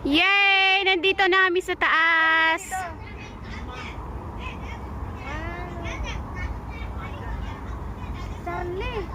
Yay! Nandito na kami sa taas. Charlie!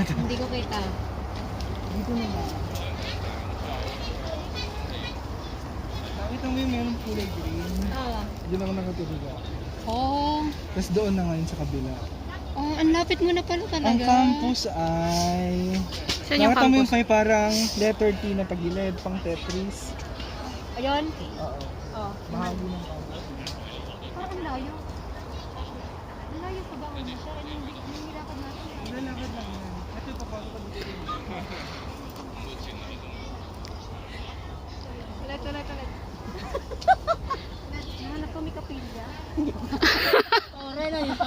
Hindi ko kita. Dito na ba? Nakita mo yung meron kulay green. Oo. Doon ako nakatiriga. Oh. Tapos doon na ngayon sa kabila. Oh, ang lapit mo na pala talaga. Ang campus ay... Saan yung Nakita mo yung campus? may parang letter T na pagilid, pang Tetris. Ayun. Oo. Oh. Mahagi ng campus. Parang ang layo. Ang layo pa ba ako na siya? Nilakad natin. Lalakad lang yan. Ito, papasok ka dito. Tuloy. Nahanap ko may kapilya. Ore na yun.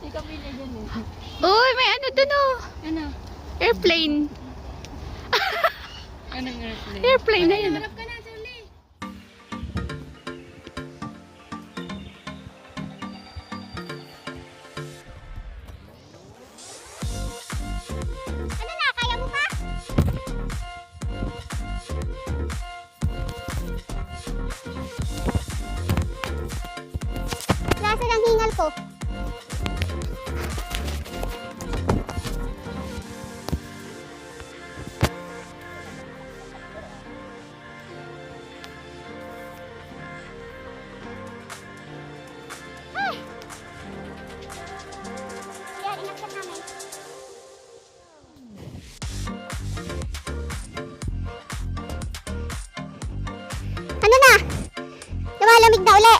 May kapilya dyan eh. Uy, may ano dun oh. Ano? Airplane. Anong airplane? Airplane na yun. Hanap ka na, Charlie. Ano na? Kaya mo pa? Nasa ng hingal ko. Ay! Yan, inakit namin. Ano na? Lumalamig na uli.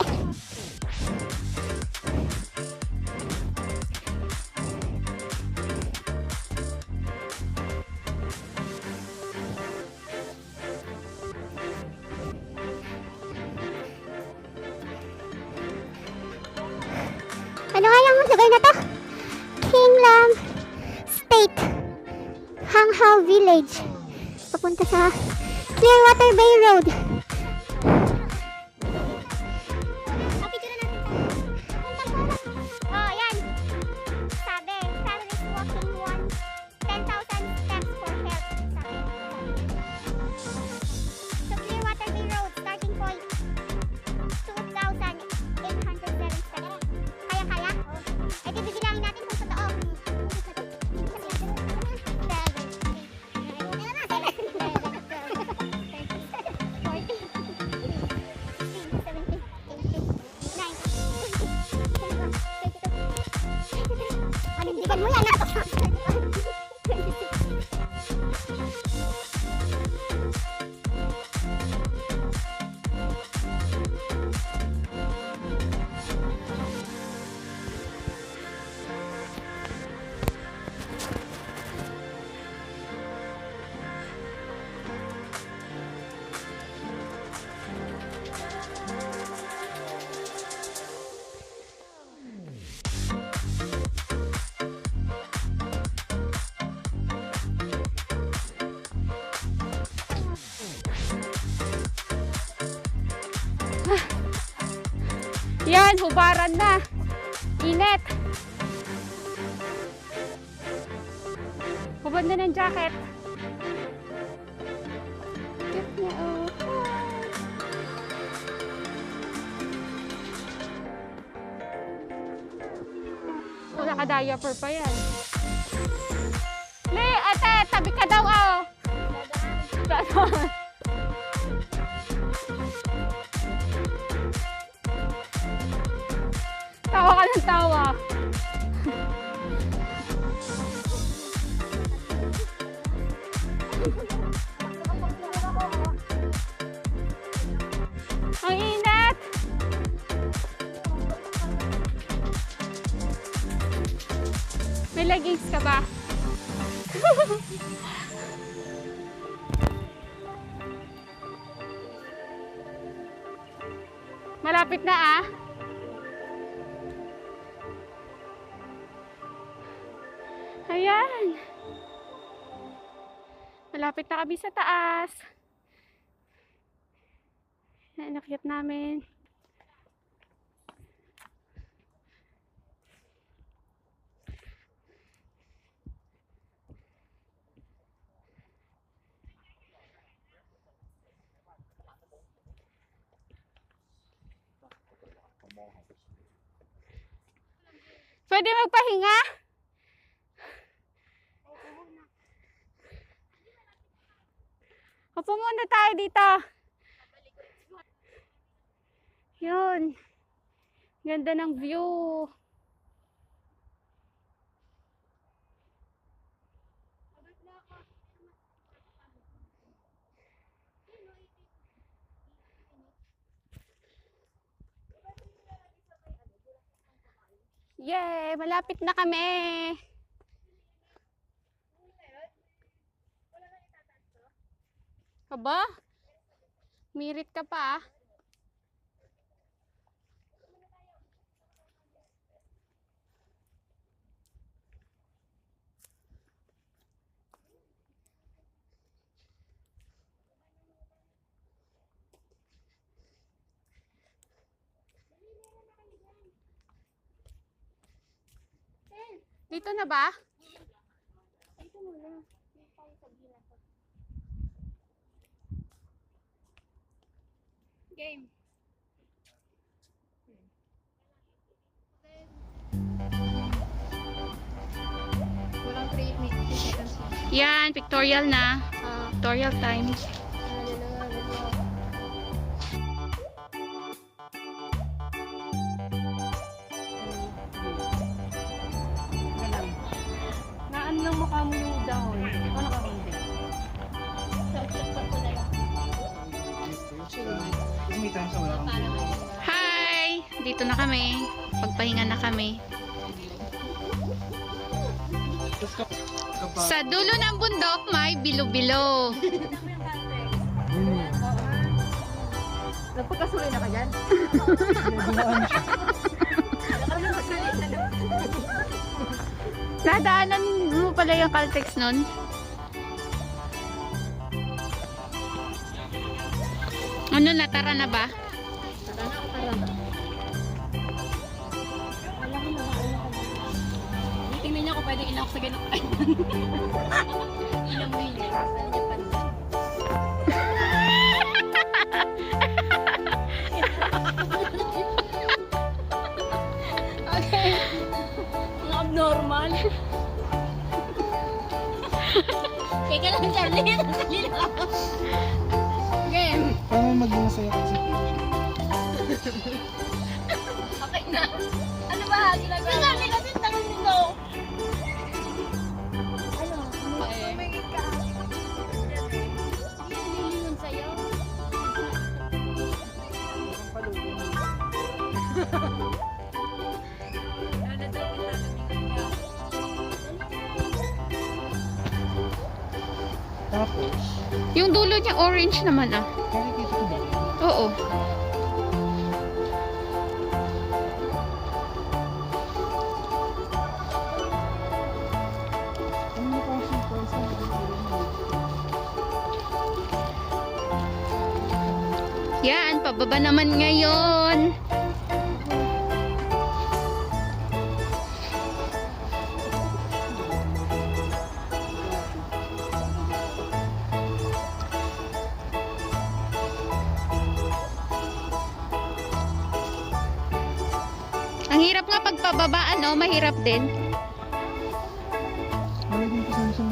Ano nga yung lugar na to? Kinglam State Hanghao Village. Papunta sa Clearwater Bay Road. Oh, yan. Sabi is walking 10,000 steps for health. So Clearwater Bay Road, starting point 2,807 steps. Kaya? Ay, bibilangin natin kung totoo. 40, 60, 70, 80, 90, 21, 22. Panindigan mo yan, ha? Yan, hubaran na. Init. Hubad na ng jacket. Cute niya, oh. Wala ka diaper pa yan. Le, ate, tabi ka daw, oh. Dadaan. Tawa ka ng tawa. Ang init! May leggings ka ba? Malapit na ah. Ayan. Malapit na kami sa taas. Ayan, nakyat namin. Pwede magpahinga? Upo muna tayo dito. Yun. Ganda ng view. Yay! Malapit na kami. Aba? Mirit ka pa ah. Dito na ba? Dito muna. Dito tayo sa gila. Game. Walang 3 seconds lang. Yan, pictorial na. Pictorial time. Naan lang mukha mo yung dahon. Ikaw nakakundi. Kasi may time sa wala kang pila. Hi! Dito na kami. Pagpahinga na kami. Tapos kapag... Sa dulo ng bundok, may bilo-bilo. Nagpagkasuloy na ka dyan? Dumaan siya. Nadaanan mo pala yung Caltex nun? Ano na, tara na ba? Tara na. Alam ko naman, tingnan niyo kung pwedeng ilak sa ganun. Ilang mo yun. Saan niya pansin? Okay. Ang abnormal. Kaya lang, Charlie. Game. Paano maging masaya kasi? Okay na. Ano ba? Ginagawa? Sinabi kasi tanong nito. Ano? Tumingin ka. Hindi lilingon sa'yo. Ang paluin. Ano daw itatanong ka? Tapos, Yung dulo niya orange naman ah. nakikita ko ba? Oo. Ano na pa ang surprise na Yan, pababa naman ngayon. Ang hirap nga pagpababa, ano? Mahirap din. Mayroon ko sa isang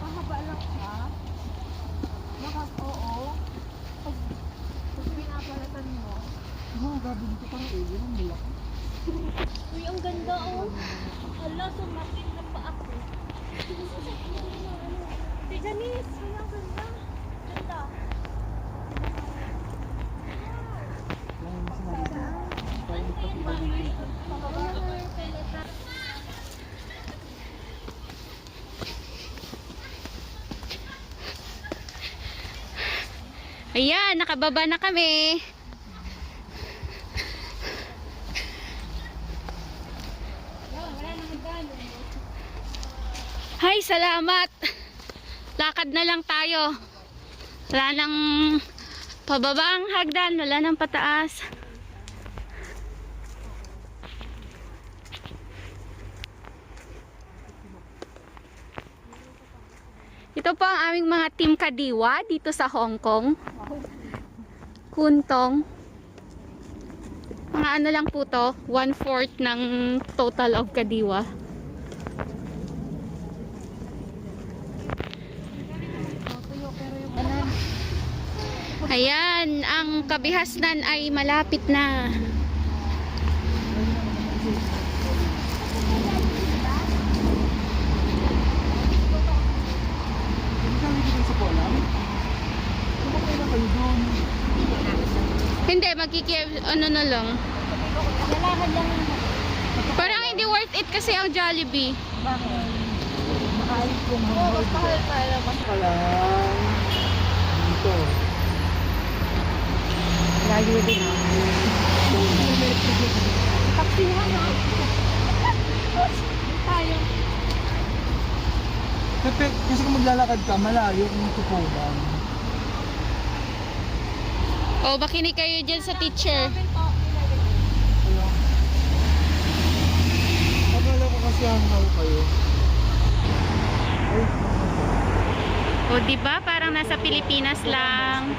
Pahaba lang ka. Oo. Pag pinapalatan mo, gabi dito parang alien ang mulak. Uy, ang ganda oh. Ala, sumakit na pa ako. Si Janice, uy, ang ganda. Ganda. Ayan, nakababa na kami. Hay, salamat. Lakad na lang tayo. Wala nang pababang hagdan, wala nang pataas. Ito po ang aming mga team Kadiwa dito sa Hong Kong. Kuntong. Mga ano lang po to, 1/4 ng total of Kadiwa. Ayan, ang kabihasnan ay malapit na. Hindi, ano na lang. Lalakad lang naman. Parang hindi worth it kasi ang Jollibee. Bakit? Oo, mas mahal pa naman. Dito. Jollibee na. Taksihan na. Tayo. Kasi kung maglalakad ka, malayo yung tupunan. O, makinig kayo dyan sa teacher. Kaya, akala ko kasi hangaw kayo. Ay, O, diba? Parang nasa Pilipinas lang.